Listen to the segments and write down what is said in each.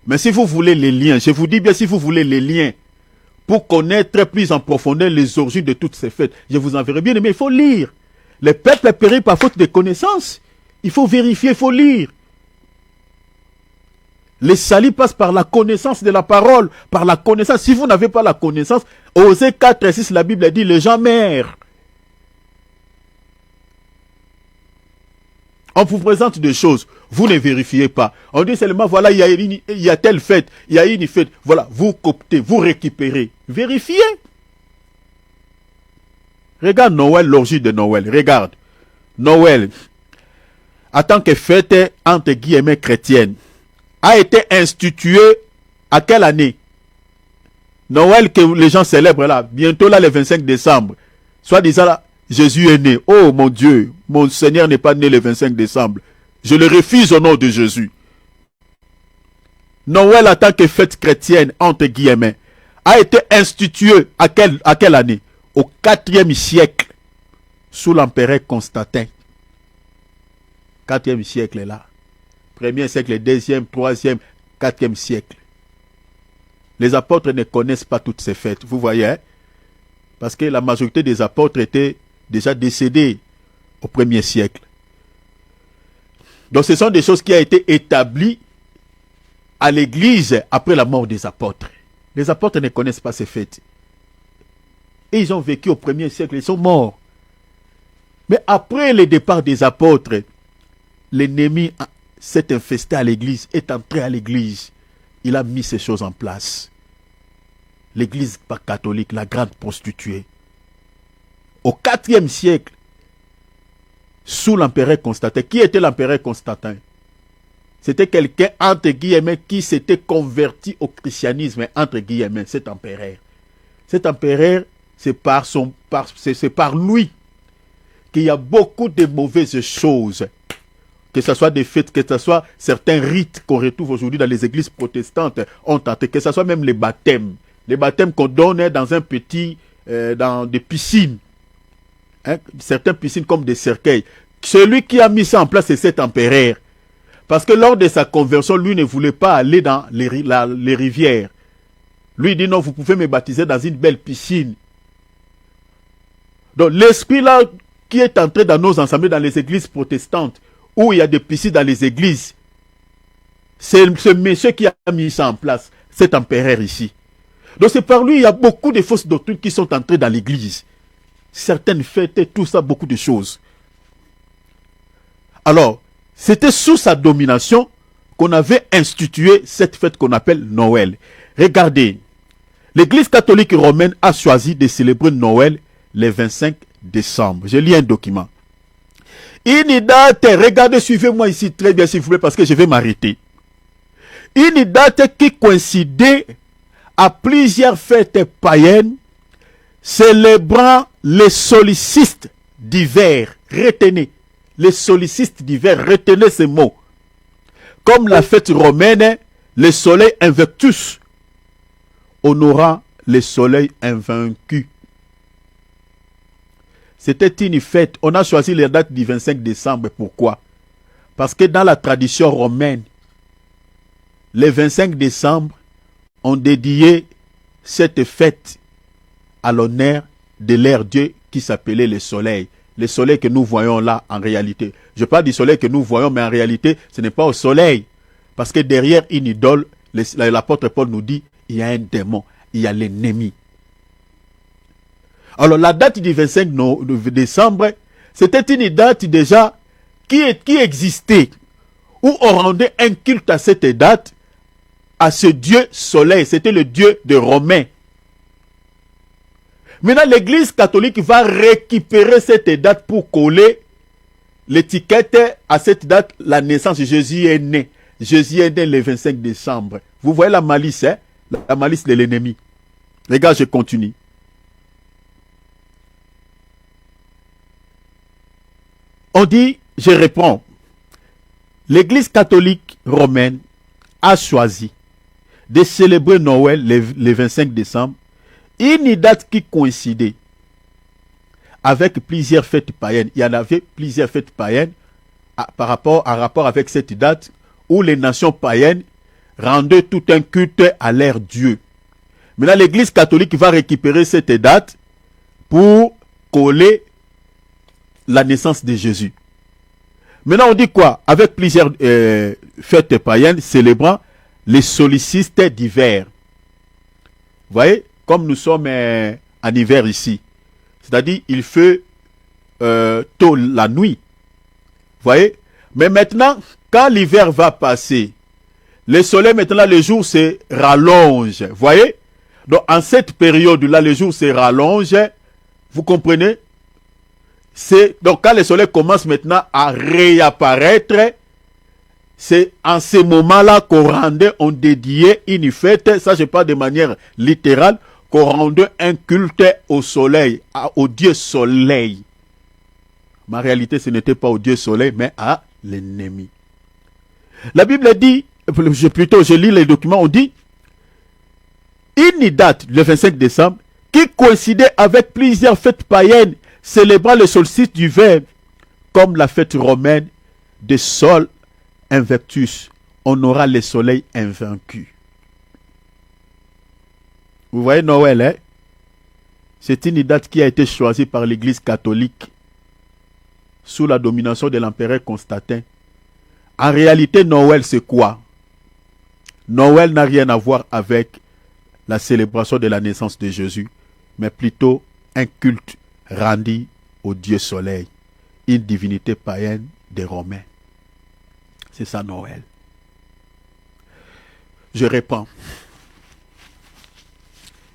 Mais si vous voulez les liens, je vous dis bien, si vous voulez les liens, pour connaître plus en profondeur les origines de toutes ces fêtes, je vous enverrai bien, mais il faut lire. Les peuples périt par faute de connaissances. Il faut vérifier, il faut lire. Les salis passent par la connaissance de la parole, par la connaissance. Si vous n'avez pas la connaissance, Osée 4 et 6, la Bible dit, les gens meurent. On vous présente des choses, vous ne vérifiez pas. On dit seulement, voilà, il y a telle fête, il y a une fête. Voilà, vous coptez, vous récupérez. Vérifiez. Regarde Noël, l'orgie de Noël. Regarde. Noël, en tant que fête, entre guillemets, chrétienne, a été instituée à quelle année? Noël que les gens célèbrent là, bientôt là, le 25 décembre. Soit disant là, Jésus est né. Oh mon Dieu, mon Seigneur n'est pas né le 25 décembre. Je le refuse au nom de Jésus. Noël en tant que fête chrétienne, entre guillemets, a été instituée à quelle année? Au 4e siècle, sous l'empereur Constantin. 4e siècle est là. 1er siècle, 2e, 3e, 4e siècle. Les apôtres ne connaissent pas toutes ces fêtes, vous voyez, hein? Parce que la majorité des apôtres étaient déjà décédés au 1er siècle. Donc ce sont des choses qui ont été établies à l'église après la mort des apôtres. Les apôtres ne connaissent pas ces fêtes. Et ils ont vécu au 1er siècle, ils sont morts. Mais après le départ des apôtres, l'ennemi s'est infesté à l'église, est entré à l'église. Il a mis ces choses en place. L'église catholique, la grande prostituée. Au 4e siècle, sous l'empereur Constantin. Qui était l'empereur Constantin? C'était quelqu'un, entre guillemets, qui s'était converti au christianisme, entre guillemets, cet empereur. Cet empereur, c'est par lui qu'il y a beaucoup de mauvaises choses. Que ce soit des fêtes, que ce soit certains rites qu'on retrouve aujourd'hui dans les églises protestantes, ont tenté, que ce soit même les baptêmes. Les baptêmes qu'on donne dans un petit, dans des piscines. Hein, certaines piscines comme des cercueils. Celui qui a mis ça en place, c'est cet empereur. Parce que lors de sa conversion, lui ne voulait pas aller dans les rivières. Lui dit non, vous pouvez me baptiser dans une belle piscine. Donc l'esprit là qui est entré dans nos assemblées, dans les églises protestantes, où il y a des piscines dans les églises, c'est ce monsieur qui a mis ça en place, cet empereur ici. Donc c'est par lui, il y a beaucoup de fausses doctrines qui sont entrées dans l'église. Certaines fêtes et tout ça, beaucoup de choses. Alors, c'était sous sa domination qu'on avait institué cette fête qu'on appelle Noël. Regardez, l'église catholique romaine a choisi de célébrer Noël le 25 décembre. Je lis un document. Une date, regardez, suivez-moi ici très bien s'il vous plaît parce que je vais m'arrêter. Une date qui coïncidait à plusieurs fêtes païennes célébrant les solstices d'hiver. Retenez, les solstices d'hiver, retenez ces mots. Comme la fête romaine, le soleil invictus, honorant le soleil invaincu. C'était une fête. On a choisi la date du 25 décembre. Pourquoi? Parce que dans la tradition romaine, le 25 décembre, on dédiait cette fête à l'honneur de leur Dieu qui s'appelait le soleil. Le soleil que nous voyons là en réalité. Je parle du soleil que nous voyons, mais en réalité, ce n'est pas au soleil. Parce que derrière une idole, l'apôtre Paul nous dit, il y a un démon, il y a l'ennemi. Alors la date du 25 décembre, c'était une date déjà qui existait, où on rendait un culte à cette date, à ce Dieu soleil, c'était le Dieu des Romains. Maintenant, l'église catholique va récupérer cette date pour coller l'étiquette à cette date, la naissance de Jésus est né. Jésus est né le 25 décembre. Vous voyez la malice, hein? La malice de l'ennemi. Les gars, je continue. On dit, je reprends, l'église catholique romaine a choisi de célébrer Noël le 25 décembre, une date qui coïncidait avec plusieurs fêtes païennes. Il y en avait plusieurs fêtes païennes en rapport avec cette date où les nations païennes rendez tout un culte à leur Dieu. Maintenant, l'Église catholique va récupérer cette date pour coller la naissance de Jésus. Maintenant, on dit quoi? Avec plusieurs fêtes païennes célébrant les solstices d'hiver. Vous voyez, comme nous sommes en hiver ici, c'est-à-dire il fait tôt la nuit. Vous voyez? Mais maintenant, quand l'hiver va passer, le soleil maintenant, les jours se rallongent. Vous voyez? Donc, en cette période-là, les jours se rallongent. Vous comprenez? Donc, quand le soleil commence maintenant à réapparaître, c'est en ce moment-là qu'on rendait, on dédiait une fête, ça je parle de manière littérale, qu'on rendait un culte au soleil, au Dieu soleil. Mais en réalité, ce n'était pas au Dieu soleil, mais à l'ennemi. La Bible dit, je lis les documents, on dit, une date, le 25 décembre, qui coïncidait avec plusieurs fêtes païennes célébrant le solstice d'hiver, comme la fête romaine de Sol Invictus, on aura le soleil invaincu. Vous voyez Noël, hein? C'est une date qui a été choisie par l'Église catholique sous la domination de l'empereur Constantin. En réalité, Noël, c'est quoi? Noël n'a rien à voir avec la célébration de la naissance de Jésus, mais plutôt un culte rendu au Dieu soleil, une divinité païenne des Romains. C'est ça Noël. Je réponds.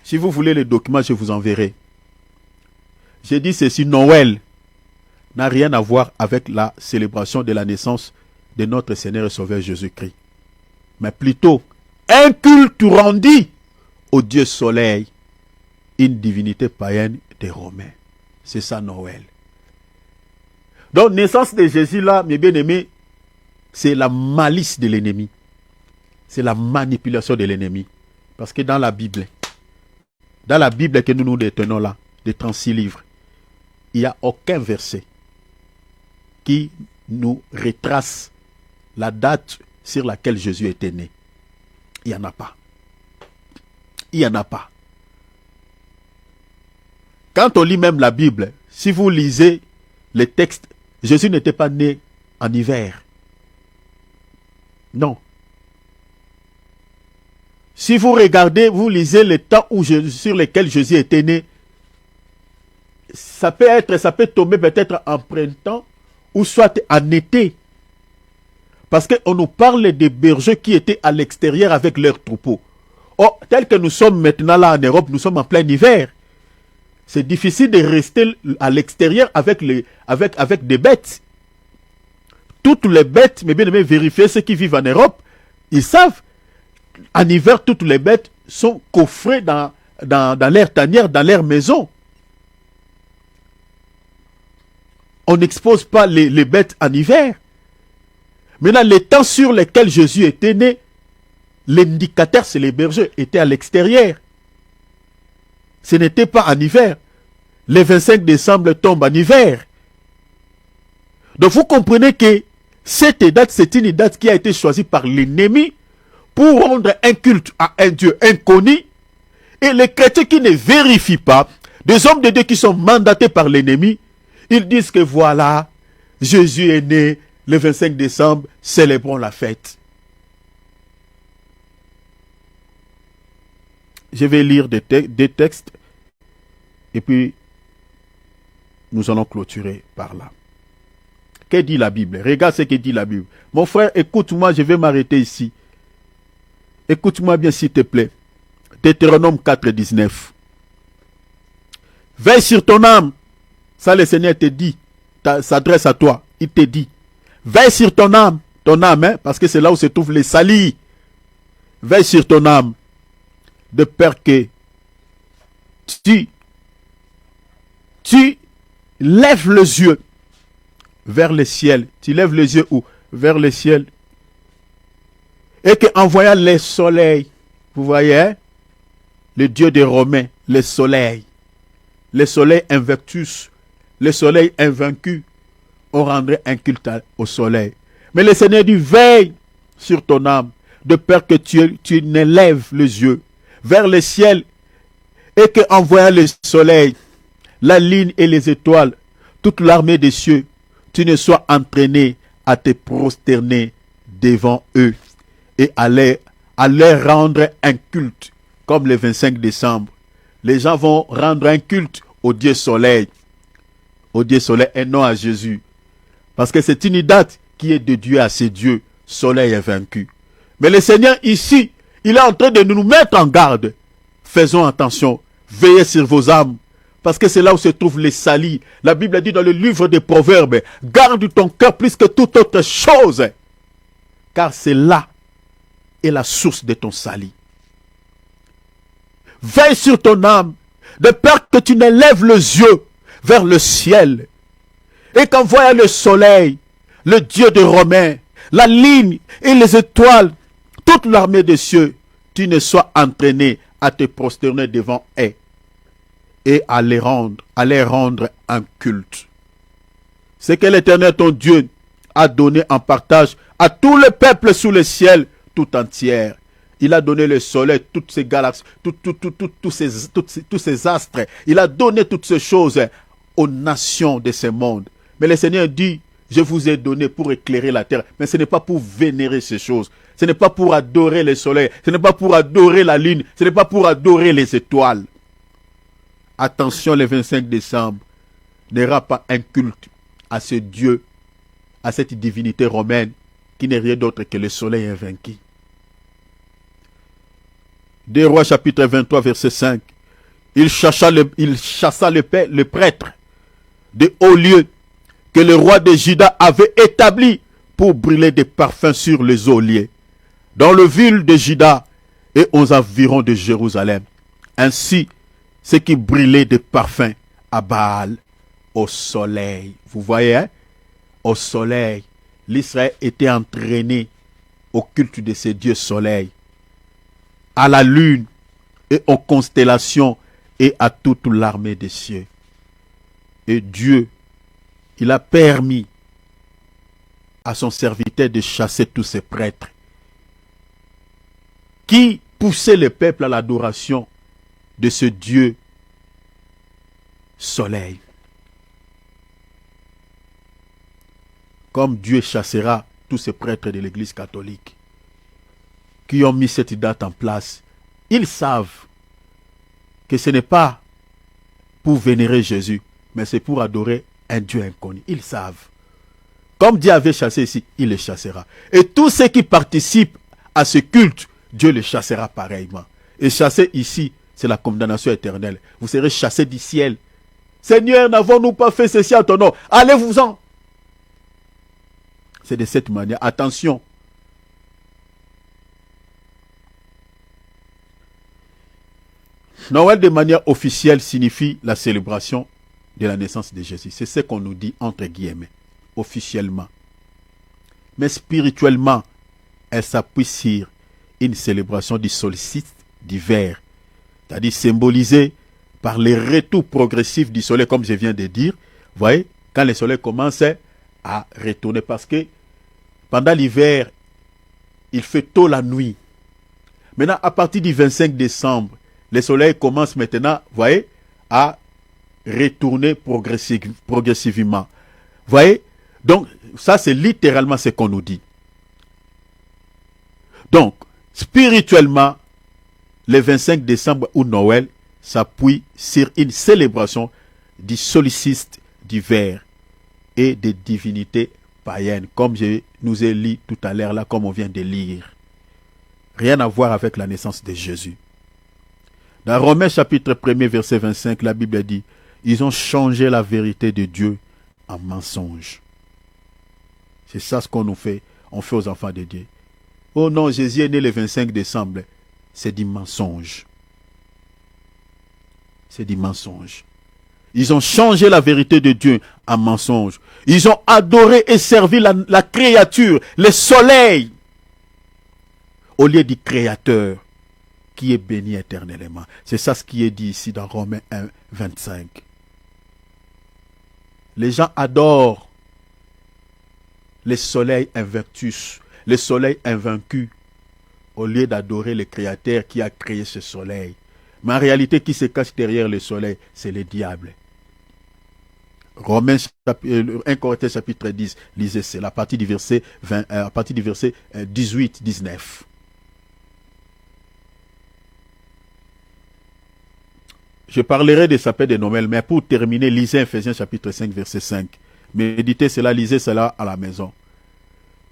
Si vous voulez les documents, je vous enverrai. J'ai dit ceci, Noël n'a rien à voir avec la célébration de la naissance de notre Seigneur et Sauveur Jésus-Christ, mais plutôt un culte rendu au Dieu soleil, une divinité païenne des Romains. C'est ça Noël. Donc, naissance de Jésus là, mes bien-aimés, c'est la malice de l'ennemi. C'est la manipulation de l'ennemi. Parce que dans la Bible que nous nous détenons là, des 36 livres, il n'y a aucun verset qui nous retrace la date sur laquelle Jésus était né. Il n'y en a pas. Il n'y en a pas. Quand on lit même la Bible, si vous lisez les textes, Jésus n'était pas né en hiver. Non. Si vous regardez, vous lisez les temps sur lesquels Jésus était né, ça peut tomber peut-être en printemps ou soit en été. Parce qu'on nous parle des bergers qui étaient à l'extérieur avec leurs troupeaux. Or, tel que nous sommes maintenant là en Europe, nous sommes en plein hiver. C'est difficile de rester à l'extérieur avec des bêtes. Toutes les bêtes, mais bien aimé, vérifiez ceux qui vivent en Europe, ils savent, en hiver, toutes les bêtes sont coffrées dans leur tanière, dans leur maison. On n'expose pas les bêtes en hiver. Maintenant, les temps sur lesquels Jésus était né, l'indicateur, c'est les bergers, étaient à l'extérieur. Ce n'était pas en hiver. Le 25 décembre tombe en hiver. Donc vous comprenez que cette date, c'est une date qui a été choisie par l'ennemi pour rendre un culte à un Dieu inconnu. Et les chrétiens qui ne vérifient pas, des hommes de Dieu qui sont mandatés par l'ennemi, ils disent que voilà, Jésus est né le 25 décembre, célébrons la fête. Je vais lire des textes et puis nous allons clôturer par là. Que dit la Bible? Regarde ce que dit la Bible. Mon frère, écoute-moi, je vais m'arrêter ici. Écoute-moi bien s'il te plaît. Deutéronome 4, 19. Veille sur ton âme. Ça le Seigneur te dit, s'adresse à toi. Il te dit, veille sur ton âme, hein, parce que c'est là où se trouvent les salis. Veille sur ton âme, de peur que tu lèves les yeux vers le ciel. Tu lèves les yeux où? Vers le ciel. Et qu'en voyant le soleil, vous voyez, hein? Le Dieu des Romains, le soleil invictus, le soleil invaincu, on rendrait un culte au soleil. Mais le Seigneur dit, veille sur ton âme, de peur que tu n'élèves les yeux vers le ciel et que, en voyant le soleil, la lune et les étoiles, toute l'armée des cieux, tu ne sois entraîné à te prosterner devant eux et à leur rendre un culte, comme le 25 décembre. Les gens vont rendre un culte au Dieu soleil et non à Jésus. Parce que c'est une date qui est dédiée à ces dieux, soleil est vaincu. Mais le Seigneur ici, il est en train de nous mettre en garde. Faisons attention, veillez sur vos âmes, parce que c'est là où se trouvent les salis. La Bible dit dans le livre des Proverbes, garde ton cœur plus que toute autre chose, car c'est là est la source de ton salut. Veille sur ton âme, de peur que tu n'élèves les yeux vers le ciel, et qu'en voyant le soleil, le Dieu des Romains, la lune et les étoiles, toute l'armée des cieux, tu ne sois entraîné à te prosterner devant eux et à les rendre un culte. Ce que l'Éternel ton Dieu a donné en partage à tout le peuple sous le ciel tout entier. Il a donné le soleil, toutes ces galaxies, tous ces astres. Il a donné toutes ces choses aux nations de ce monde. Mais le Seigneur dit, je vous ai donné pour éclairer la terre. Mais ce n'est pas pour vénérer ces choses. Ce n'est pas pour adorer le soleil. Ce n'est pas pour adorer la lune. Ce n'est pas pour adorer les étoiles. Attention, le 25 décembre n'aura pas un culte à ce Dieu, à cette divinité romaine qui n'est rien d'autre que le soleil invaincu. 2 Rois chapitre 23 verset 5. Il chassa le prêtre de haut lieu que le roi de Juda avait établi pour brûler des parfums sur les oliers dans le ville de Juda et aux environs de Jérusalem. Ainsi, ce qui brûlait des parfums à Baal au soleil. Vous voyez, hein? Au soleil. L'Israël était entraîné au culte de ces dieux soleil, à la lune et aux constellations et à toute l'armée des cieux. Et Dieu, il a permis à son serviteur de chasser tous ces prêtres qui poussaient le peuple à l'adoration de ce Dieu soleil. Comme Dieu chassera tous ces prêtres de l'Église catholique qui ont mis cette date en place, ils savent que ce n'est pas pour vénérer Jésus, mais c'est pour adorer un Dieu inconnu. Ils savent. Comme Dieu avait chassé ici, il les chassera. Et tous ceux qui participent à ce culte, Dieu les chassera pareillement. Et chasser ici, c'est la condamnation éternelle. Vous serez chassés du ciel. Seigneur, n'avons-nous pas fait ceci à ton nom? Allez-vous-en. C'est de cette manière. Attention. Noël de manière officielle signifie la célébration de la naissance de Jésus. C'est ce qu'on nous dit entre guillemets, officiellement. Mais spirituellement, elle s'appuie sur une célébration du solstice d'hiver, c'est-à-dire symbolisée par les retours progressifs du soleil, comme je viens de dire. Vous voyez, quand le soleil commence à retourner, parce que pendant l'hiver, il fait tôt la nuit. Maintenant, à partir du 25 décembre, le soleil commence maintenant, vous voyez, à retourner progressivement. Vous voyez? Donc, ça c'est littéralement ce qu'on nous dit. Donc, spirituellement, le 25 décembre ou Noël s'appuie sur une célébration du solstice d'hiver et des divinités païennes, comme je nous ai lu tout à l'heure là, comme on vient de lire. Rien à voir avec la naissance de Jésus. Dans Romains chapitre 1er verset 25, la Bible dit, ils ont changé la vérité de Dieu en mensonge. C'est ça ce qu'on nous fait, on fait aux enfants de Dieu. Oh non, Jésus est né le 25 décembre. C'est du mensonge. C'est du mensonge. Ils ont changé la vérité de Dieu en mensonge. Ils ont adoré et servi la créature, le soleil, au lieu du Créateur qui est béni éternellement. C'est ça ce qui est dit ici dans Romains 1, 25. Les gens adorent le soleil invictus, le soleil invaincu, au lieu d'adorer le Créateur qui a créé ce soleil. Mais en réalité, qui se cache derrière le soleil, c'est le diable. Romains 1 Corinthiens chapitre 10, lisez cela, à partir du verset 18-19. Je parlerai des sapins de Noël, mais pour terminer, lisez Ephésiens chapitre 5, verset 5. Méditez cela, lisez cela à la maison.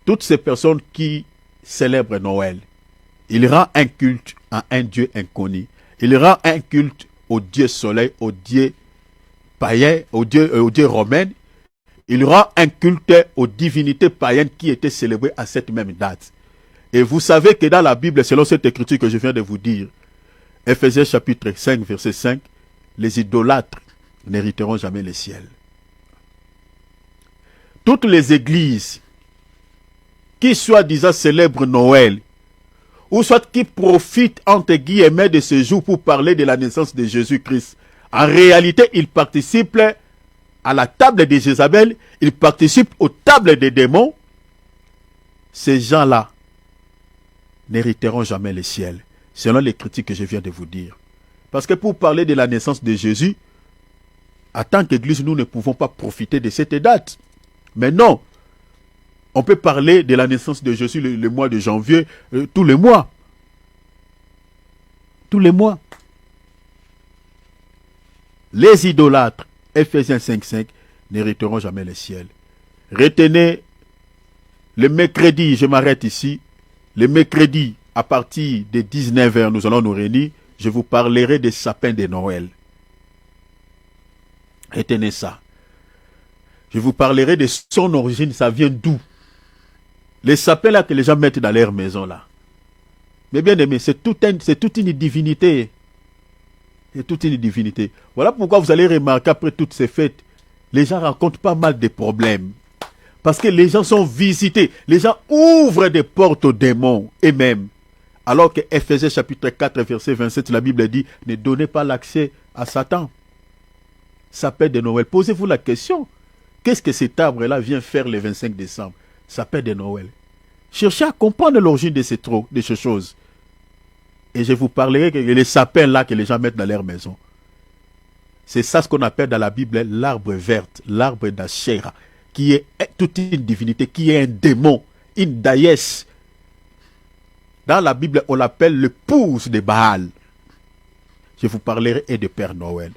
Toutes ces personnes qui célèbrent Noël, il rend un culte à un Dieu inconnu. Il rend un culte au Dieu soleil, au Dieu païen, au Dieu romain. Il rend un culte aux divinités païennes qui étaient célébrées à cette même date. Et vous savez que dans la Bible, selon cette écriture que je viens de vous dire, Ephésiens chapitre 5, verset 5, les idolâtres n'hériteront jamais le ciel. Toutes les églises qui soi-disant célèbrent Noël, ou soit qui profitent entre guillemets de ce jour pour parler de la naissance de Jésus-Christ, en réalité, ils participent à la table de Jézabel, ils participent aux tables des démons. Ces gens-là n'hériteront jamais le ciel, selon les critiques que je viens de vous dire. Parce que pour parler de la naissance de Jésus, en tant qu'Église, nous ne pouvons pas profiter de cette date. Mais non, on peut parler de la naissance de Jésus le mois de janvier, tous les mois. Tous les mois. Les idolâtres, Ephésiens 5.5, n'hériteront jamais le ciel. Retenez, le mercredi, je m'arrête ici, le mercredi, à partir de 19h, nous allons nous réunir, je vous parlerai des sapins de Noël. Retenez ça. Je vous parlerai de son origine, ça vient d'où? Les sapins là que les gens mettent dans leur maison là. Mais bien aimé, c'est toute une divinité. C'est toute une divinité. Voilà pourquoi vous allez remarquer après toutes ces fêtes, les gens rencontrent pas mal de problèmes. Parce que les gens sont visités. Les gens ouvrent des portes aux démons eux-mêmes. Alors que Ephésiens chapitre 4, verset 27, la Bible dit, ne donnez pas l'accès à Satan. Sapin de Noël. Posez-vous la question. Qu'est-ce que cet arbre-là vient faire le 25 décembre? Sapin de Noël. Cherchez à comprendre l'origine de ces choses. Et je vous parlerai que les sapins là que les gens mettent dans leur maison. C'est ça ce qu'on appelle dans la Bible l'arbre vert, l'arbre d'Achéra, qui est toute une divinité, qui est un démon, une déesse. Dans la Bible, on l'appelle l'épouse de Baal. Je vous parlerai et de Père Noël.